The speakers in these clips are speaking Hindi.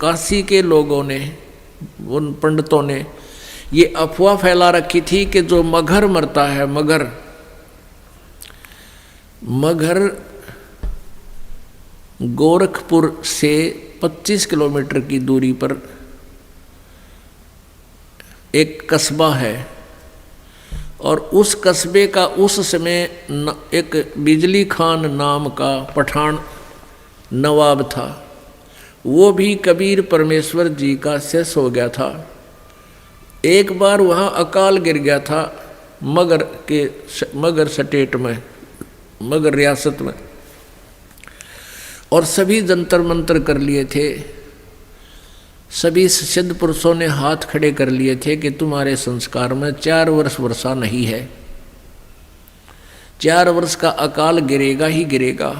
काशी के लोगों ने, उन पंडितों ने ये अफवाह फैला रखी थी कि जो मगर मरता है, मगर गोरखपुर से 25 किलोमीटर की दूरी पर एक कस्बा है, और उस कस्बे का उस समय एक बिजली खान नाम का पठान नवाब था। वो भी कबीर परमेश्वर जी का शिष्य हो गया था। एक बार वहाँ अकाल गिर गया था मगर स्टेट में, मगर रियासत में, और सभी जंतर मंतर कर लिए थे। सभी सिद्ध पुरुषों ने हाथ खड़े कर लिए थे कि तुम्हारे संस्कार में 4 वर्ष वर्षा नहीं है, 4 वर्ष का अकाल गिरेगा ही गिरेगा।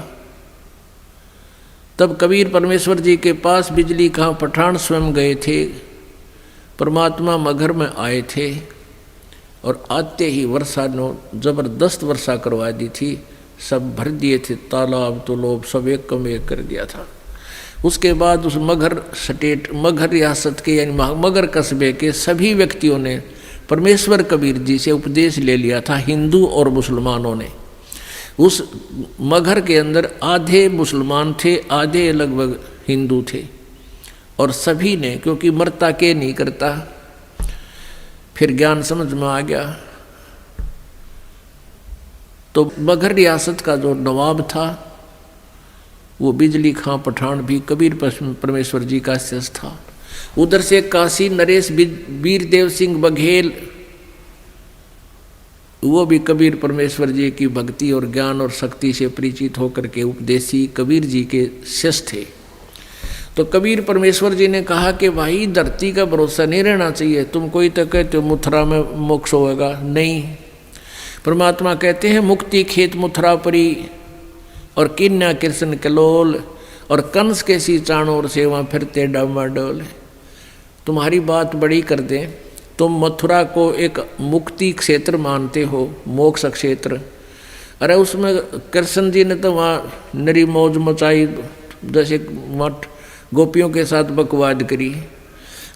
तब कबीर परमेश्वर जी के पास बिजली खां पठान स्वयं गए थे, परमात्मा मगर में आए थे, और आते ही वर्षा ने जबरदस्त वर्षा करवा दी थी। सब भर दिए थे तालाब तालाब, सब एक कम एक कर दिया था। उसके बाद उस मगर रियासत के यानी मगर कस्बे के सभी व्यक्तियों ने परमेश्वर कबीर जी से उपदेश ले लिया था। हिंदू और मुसलमानों ने, उस मगर के अंदर आधे मुसलमान थे, आधे लगभग हिंदू थे, और सभी ने, क्योंकि मरता के नहीं करता, फिर ज्ञान समझ में आ गया। तो मगर रियासत का जो नवाब था वो बिजली खां पठान भी कबीर परमेश्वर जी का शिष्य था। उधर से काशी नरेश वीरदेव सिंह बघेल, वो भी कबीर परमेश्वर जी की भक्ति और ज्ञान और शक्ति से परिचित होकर के उपदेशी कबीर जी के शिष्य थे। तो कबीर परमेश्वर जी ने कहा कि भाई धरती का भरोसा नहीं रहना चाहिए। तुम कोई तो कहते हो मथुरा में मोक्ष होगा, नहीं। परमात्मा कहते हैं मुक्ति खेत मथुरा परी, और किन्या कृष्ण कलोल, और कंस के सी चाणोर सेवा फिरते डामाडोल। तुम्हारी बात बड़ी कर दें, तुम मथुरा को एक मुक्ति क्षेत्र मानते हो, मोक्ष क्षेत्र। अरे उसमें कृष्ण जी ने तो वहाँ नरी मौज मचाई, जैसे मठ गोपियों के साथ बकवाद करी,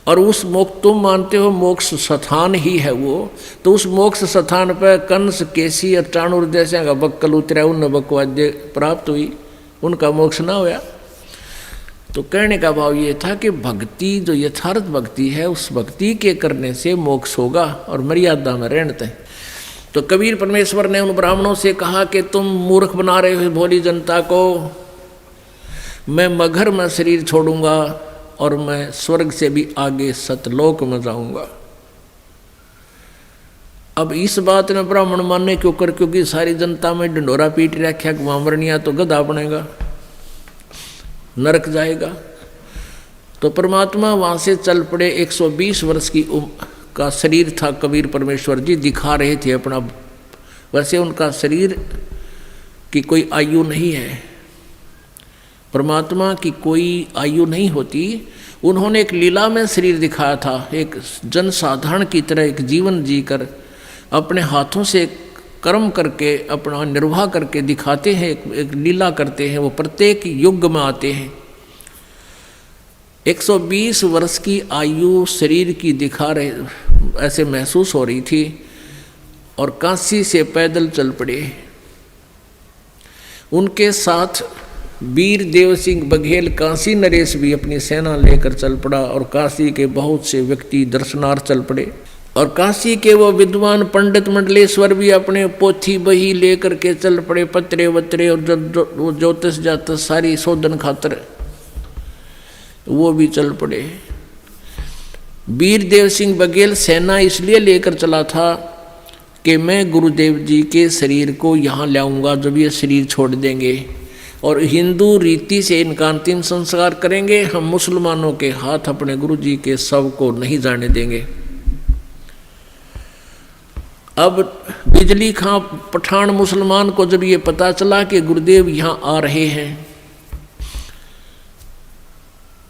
और उस मोक्ष तुम मानते हो मोक्ष स्थान ही है वो। तो उस मोक्ष स्थान पर कंस केसी और चाणूर जैसे का बक्कल उतरा, उन बकवाद प्राप्त हुई, उनका मोक्ष ना हुआ। तो कहने का भाव ये था कि भक्ति जो यथार्थ भक्ति है, उस भक्ति के करने से मोक्ष होगा, और मर्यादा में रहते हैं। तो कबीर परमेश्वर ने उन ब्राह्मणों से कहा कि तुम मूर्ख बना रहे हो भोली जनता को, मैं मगर में शरीर छोड़ूंगा और मैं स्वर्ग से भी आगे सतलोक में जाऊंगा। अब इस बात ने ब्राह्मण मानने क्यों कर, क्योंकि सारी जनता में ढंडोरा पीट रखा कि वामरनिया तो गधा बनेगा, नरक जाएगा। तो परमात्मा वहां से चल पड़े। 120 वर्ष की उम्र का शरीर था कबीर परमेश्वर जी, दिखा रहे थे अपना। वैसे उनका शरीर की कोई आयु नहीं है, परमात्मा की कोई आयु नहीं होती। उन्होंने एक लीला में शरीर दिखाया था, एक जनसाधारण की तरह एक जीवन जीकर अपने हाथों से कर्म करके अपना निर्वाह करके दिखाते हैं, एक लीला करते हैं। वो प्रत्येक युग में आते हैं। 120 वर्ष की आयु शरीर की दिखा रहे, ऐसे महसूस हो रही थी, और काशी से पैदल चल पड़े। उनके साथ वीरदेव सिंह बघेल काशी नरेश भी अपनी सेना लेकर चल पड़ा, और काशी के बहुत से व्यक्ति दर्शनार्थ चल पड़े। और काशी के वो विद्वान पंडित मंडलेश्वर भी अपने पोथी बही लेकर के चल पड़े, पत्रे वत्रे और ज्योतिष जातस सारी शोधन खातर वो भी चल पड़े। वीरदेव सिंह बघेल सेना इसलिए लेकर चला था कि मैं गुरुदेव जी के शरीर को यहाँ लाऊंगा जब ये शरीर छोड़ देंगे, और हिंदू रीति से इनका अंतिम संस्कार करेंगे। हम मुसलमानों के हाथ अपने गुरु जी के शव को नहीं जाने देंगे। अब बिजली खां पठान मुसलमान को जब ये पता चला कि गुरुदेव यहाँ आ रहे हैं,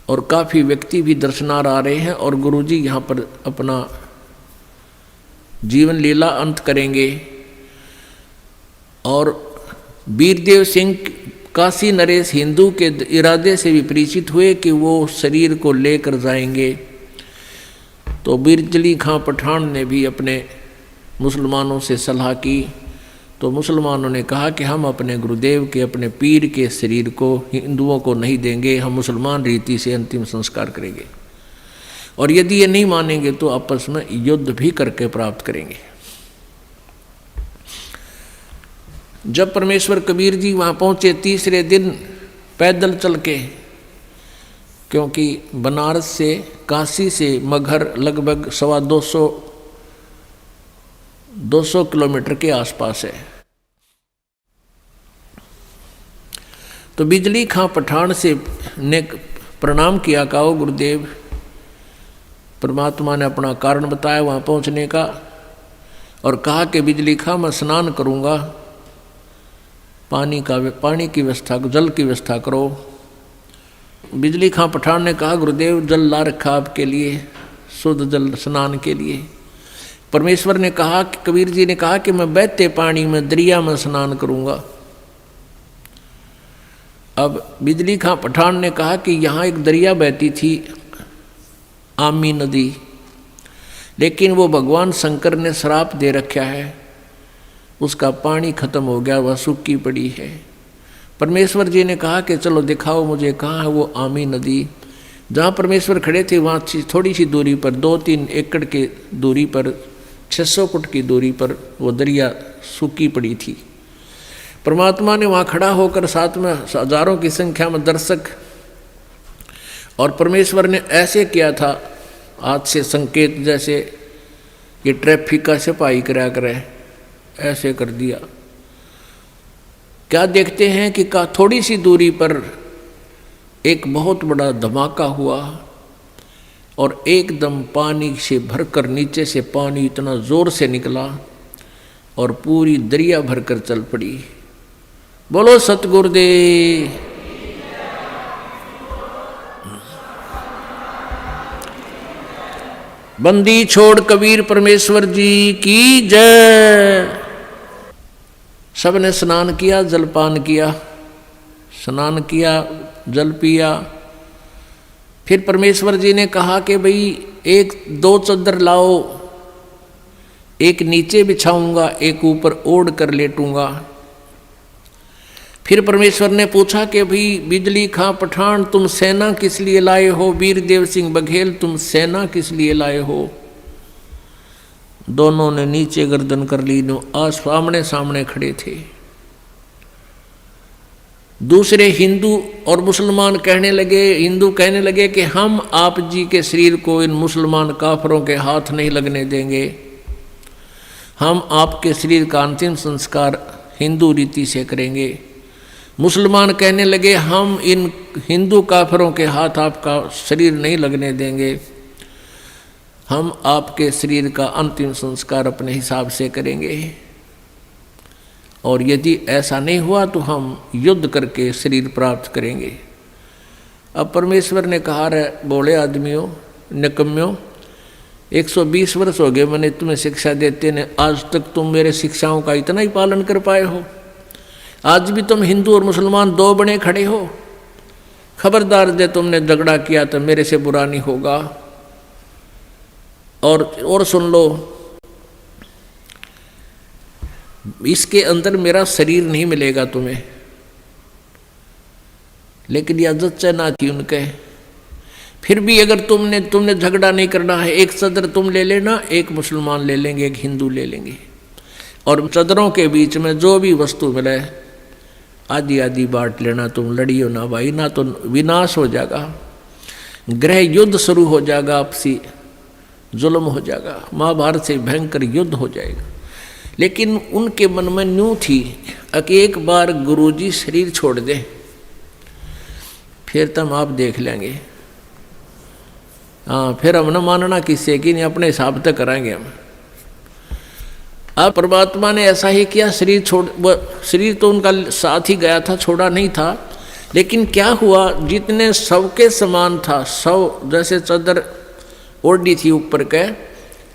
और काफ़ी व्यक्ति भी दर्शनार्थ आ रहे हैं, और गुरुजी यहाँ पर अपना जीवन लीला अंत करेंगे, और वीरदेव सिंह काशी नरेश हिंदू के इरादे से भी परिचित हुए कि वो शरीर को लेकर जाएंगे। तो बिजली खां पठान ने भी अपने मुसलमानों से सलाह की। तो मुसलमानों ने कहा कि हम अपने गुरुदेव के, अपने पीर के शरीर को हिंदुओं को नहीं देंगे, हम मुसलमान रीति से अंतिम संस्कार करेंगे, और यदि ये नहीं मानेंगे तो आपस में युद्ध भी करके प्राप्त करेंगे। जब परमेश्वर कबीर जी वहाँ पहुँचे तीसरे दिन पैदल चल के, क्योंकि बनारस से, काशी से मगहर लगभग 200 किलोमीटर के आसपास है। तो बिजली खां पठान से ने प्रणाम किया, कहा गुरुदेव। परमात्मा ने अपना कारण बताया वहाँ पहुँचने का, और कहा कि बिजली खां मैं स्नान करूँगा, पानी की व्यवस्था, जल की व्यवस्था करो। बिजली खां पठान ने कहा गुरुदेव जल ला रखा आपके लिए, शुद्ध जल स्नान के लिए। परमेश्वर ने कहा कि कबीर जी ने कहा कि मैं बहते पानी में, दरिया में स्नान करूँगा। अब बिजली खां पठान ने कहा कि यहाँ एक दरिया बहती थी, आमी नदी, लेकिन वो भगवान शंकर ने श्राप दे रखा है, उसका पानी खत्म हो गया, वह सूखी पड़ी है। परमेश्वर जी ने कहा कि चलो दिखाओ मुझे कहाँ है वो आमी नदी। जहाँ परमेश्वर खड़े थे वहाँ थोड़ी सी दूरी पर, 2-3 एकड़ के दूरी पर, 600 फुट की दूरी पर वो दरिया सूखी पड़ी थी। परमात्मा ने वहाँ खड़ा होकर साथ में हजारों की संख्या में दर्शक, और परमेश्वर ने ऐसे किया था हाथ से संकेत, जैसे ये ट्रैफिक का सिपाही करा करे, ऐसे कर दिया। क्या देखते हैं कि थोड़ी सी दूरी पर एक बहुत बड़ा धमाका हुआ, और एकदम पानी से भरकर नीचे से पानी इतना जोर से निकला और पूरी दरिया भरकर चल पड़ी। बोलो सतगुरुदेव। बंदी छोड़ कबीर परमेश्वर जी की जय। सबने स्नान किया, जलपान किया, स्नान किया, जल पिया। फिर परमेश्वर जी ने कहा कि भाई 1-2 चादर लाओ, एक नीचे बिछाऊंगा, एक ऊपर ओढ़ कर लेटूंगा। फिर परमेश्वर ने पूछा कि भाई बिजली खां पठान तुम सेना किस लिए लाए हो, वीरदेव सिंह बघेल तुम सेना किस लिए लाए हो। दोनों ने नीचे गर्दन कर ली, सामने सामने खड़े थे। दूसरे हिंदू और मुसलमान कहने लगे, हिंदू कहने लगे कि हम आप जी के शरीर को इन मुसलमान काफरों के हाथ नहीं लगने देंगे, हम आपके शरीर का अंतिम संस्कार हिंदू रीति से करेंगे। मुसलमान कहने लगे हम इन हिंदू काफरों के हाथ आपका शरीर नहीं लगने देंगे, हम आपके शरीर का अंतिम संस्कार अपने हिसाब से करेंगे, और यदि ऐसा नहीं हुआ तो हम युद्ध करके शरीर प्राप्त करेंगे। अब परमेश्वर ने कहा रे बोले आदमियों, निकम्यों, 120 वर्ष हो गए मैंने तुम्हें शिक्षा देते ने, आज तक तुम मेरे शिक्षाओं का इतना ही पालन कर पाए हो। आज भी तुम हिंदू और मुसलमान 2 बने खड़े हो। खबरदार जे तुमने झगड़ा किया तो मेरे से बुरा नहीं होगा। और सुन लो, इसके अंदर मेरा शरीर नहीं मिलेगा तुम्हें, लेकिन यह इज्जत ना थी उनके। फिर भी अगर तुमने झगड़ा नहीं करना है, एक सदर तुम ले लेना, एक मुसलमान ले लेंगे, एक हिंदू ले लेंगे, और सदरों के बीच में जो भी वस्तु मिले आधी आधी बांट लेना। तुम लड़ियो ना भाई, ना तो विनाश हो जाएगा, गृह युद्ध शुरू हो जाएगा, आपसी जुल्म हो जाएगा, महाभारत से भयंकर युद्ध हो जाएगा। लेकिन उनके मन में न्यू थी कि एक बार गुरुजी शरीर छोड़ दें, फिर तुम आप देख लेंगे। हाँ, फिर हम न मानना किससे कि नहीं, अपने हिसाब तक कराएंगे हम। अब परमात्मा ने ऐसा ही किया, शरीर तो उनका साथ ही गया था, छोड़ा नहीं था। लेकिन क्या हुआ, जितने सबके समान था, सब जैसे चादर ओढ़ी थी ऊपर के,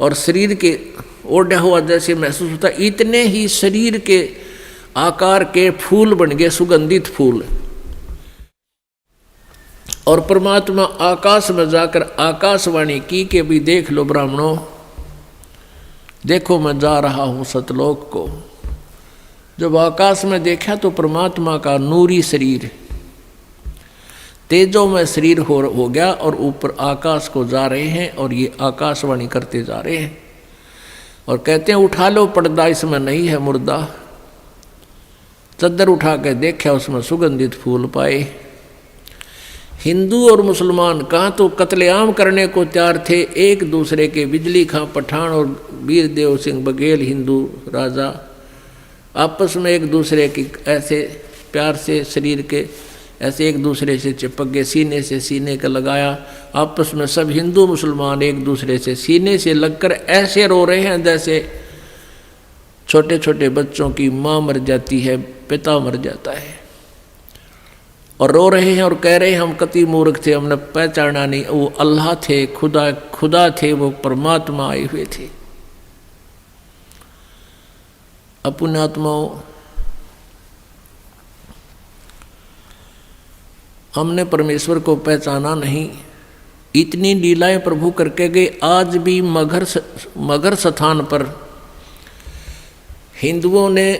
और शरीर के ओढ़ा हुआ जैसे महसूस होता, इतने ही शरीर के आकार के फूल बन गए, सुगंधित फूल। और परमात्मा आकाश में जाकर आकाशवाणी की कि भी देख लो ब्राह्मणों, देखो मैं जा रहा हूं सतलोक को। जब आकाश में देखा तो परमात्मा का नूरी शरीर, तेजो में शरीर हो गया और ऊपर आकाश को जा रहे हैं। और ये आकाशवाणी करते जा रहे हैं और कहते हैं उठा लो पर्दा, इसमें नहीं है मुर्दा। चद्दर उठा के देखा, उसमें सुगंधित फूल पाए। हिंदू और मुसलमान कहाँ तो कत्लेआम करने को तैयार थे एक दूसरे के। बिजली खां पठान और वीर देव सिंह बघेल हिंदू राजा आपस में एक दूसरे की ऐसे प्यार से शरीर के ऐसे एक दूसरे से चिपक गए, सीने से सीने का लगाया। आपस में सब हिंदू मुसलमान एक दूसरे से सीने से लगकर ऐसे रो रहे हैं जैसे छोटे छोटे बच्चों की माँ मर जाती है, पिता मर जाता है। और रो रहे हैं और कह रहे हैं हम कति मूर्ख थे, हमने पहचाना नहीं, वो अल्लाह थे, खुदा थे, वो परमात्मा आए हुए थे। अपने आत्माओं, हमने परमेश्वर को पहचाना नहीं। इतनी लीलाएं प्रभु करके गए। आज भी मगर स्थान पर हिंदुओं ने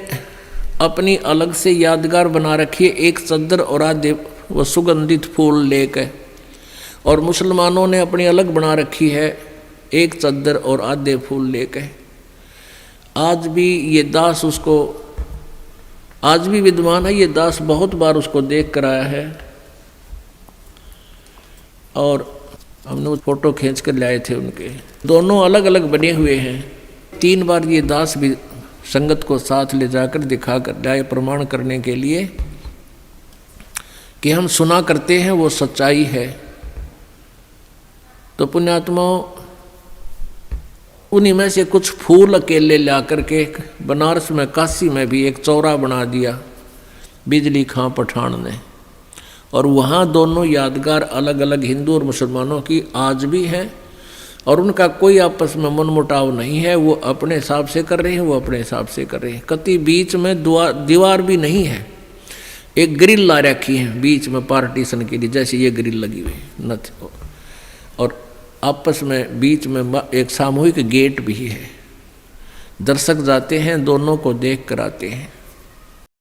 अपनी अलग से यादगार बना रखी है, एक चद्दर और आधे वो सुगंधित फूल लेकर। और मुसलमानों ने अपनी अलग बना रखी है, एक चद्दर और आधे फूल लेकर। आज भी ये दास उसको, आज भी विद्वान है ये दास, बहुत बार उसको देख कर आया है। और हमने वो फोटो खींच कर लाए थे उनके, दोनों अलग अलग बने हुए हैं। 3 बार ये दास भी संगत को साथ ले जाकर दिखा कर लाए, प्रमाण करने के लिए कि हम सुना करते हैं वो सच्चाई है। तो पुण्यात्माओं, उन्हीं में से कुछ फूल अकेले ला करके बनारस में, काशी में भी एक चौरा बना दिया बिजली खां पठान ने। और वहाँ दोनों यादगार अलग अलग हिंदू और मुसलमानों की आज भी हैं। और उनका कोई आपस में मनमुटाव नहीं है, वो अपने हिसाब से कर रहे हैं, वो अपने हिसाब से कर रहे हैं। कति बीच में दीवार भी नहीं है, एक ग्रिल ला रखी है बीच में पार्टीशन के लिए, जैसे ये ग्रिल लगी हुई न। और आपस में बीच में एक सामूहिक गेट भी है। दर्शक जाते हैं, दोनों को देख कर आते हैं।